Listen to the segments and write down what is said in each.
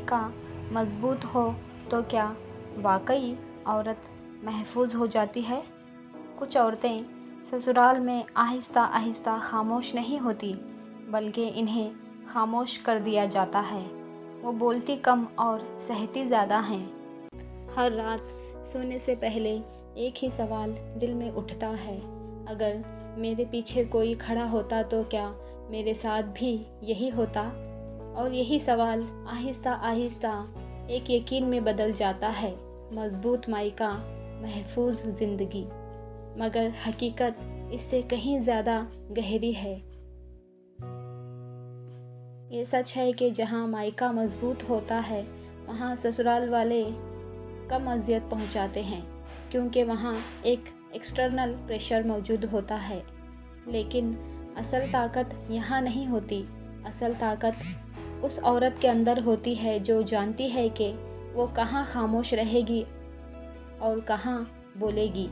मायका मजबूत हो तो क्या वाकई औरत महफूज हो जाती है? कुछ औरतें ससुराल में आहिस्ता आहिस्ता खामोश नहीं होती, बल्कि इन्हें खामोश कर दिया जाता है। वो बोलती कम और सहती ज़्यादा हैं। हर रात सोने से पहले एक ही सवाल दिल में उठता है, अगर मेरे पीछे कोई खड़ा होता तो क्या मेरे साथ भी यही होता? और यही सवाल आहिस्ता आहिस्ता एक यकीन में बदल जाता है, मजबूत मायका, महफूज ज़िंदगी। मगर हकीकत इससे कहीं ज़्यादा गहरी है। ये सच है कि जहाँ मायका मजबूत होता है, वहाँ ससुराल वाले कम अजियत पहुँचाते हैं, क्योंकि वहाँ एक एक्सटर्नल प्रेशर मौजूद होता है। लेकिन असल ताकत यहाँ नहीं होती। असल ताकत उस औरत के अंदर होती है जो जानती है कि वो कहाँ खामोश रहेगी और कहाँ बोलेगी।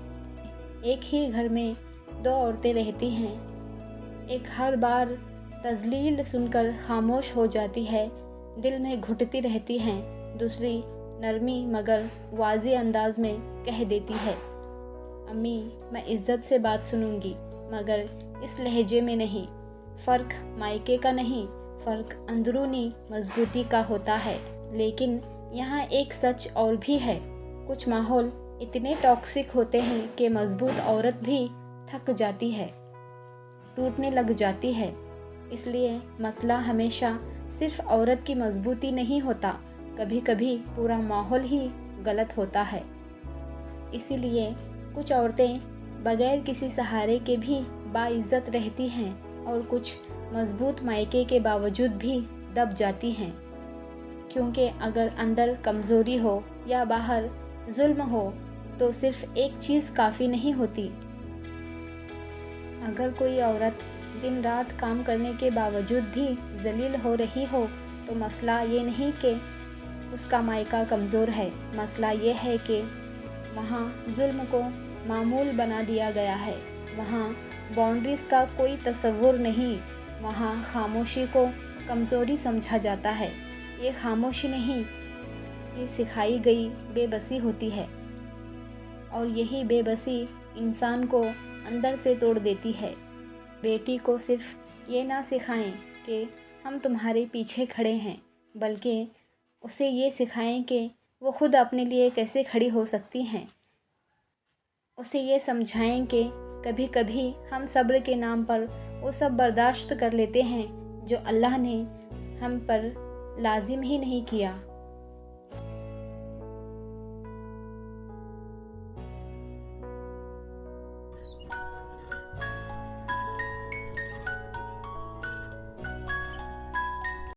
एक ही घर में दो औरतें रहती हैं, एक हर बार तज़लील सुनकर खामोश हो जाती है, दिल में घुटती रहती हैं। दूसरी नरमी मगर वाज़ी अंदाज में कह देती है, अम्मी मैं इज़्ज़त से बात सुनूंगी, मगर इस लहजे में नहीं। फ़र्क मायके का नहीं, फ़र्क अंदरूनी मजबूती का होता है। लेकिन यहाँ एक सच और भी है, कुछ माहौल इतने टॉक्सिक होते हैं कि मजबूत औरत भी थक जाती है, टूटने लग जाती है। इसलिए मसला हमेशा सिर्फ औरत की मजबूती नहीं होता, कभी कभी पूरा माहौल ही गलत होता है। इसीलिए कुछ औरतें बगैर किसी सहारे के भी बाइज्जत रहती हैं और कुछ मजबूत मायके के बावजूद भी दब जाती हैं। क्योंकि अगर अंदर कमज़ोरी हो या बाहर जुल्म हो तो सिर्फ एक चीज़ काफ़ी नहीं होती। अगर कोई औरत दिन रात काम करने के बावजूद भी जलील हो रही हो तो मसला ये नहीं कि उसका मायका कमज़ोर है, मसला ये है कि वहाँ जुल्म को मामूल बना दिया गया है। वहाँ बाउंड्रीज़ का कोई तसव्वुर नहीं, वहाँ खामोशी को कमज़ोरी समझा जाता है। ये खामोशी नहीं, ये सिखाई गई बेबसी होती है, और यही बेबसी इंसान को अंदर से तोड़ देती है। बेटी को सिर्फ ये ना सिखाएं कि हम तुम्हारे पीछे खड़े हैं, बल्कि उसे ये सिखाएं कि वो खुद अपने लिए कैसे खड़ी हो सकती हैं। उसे ये समझाएं कि कभी कभी हम सब्र के नाम पर वो सब बर्दाश्त कर लेते हैं जो अल्लाह ने हम पर लाजिम ही नहीं किया।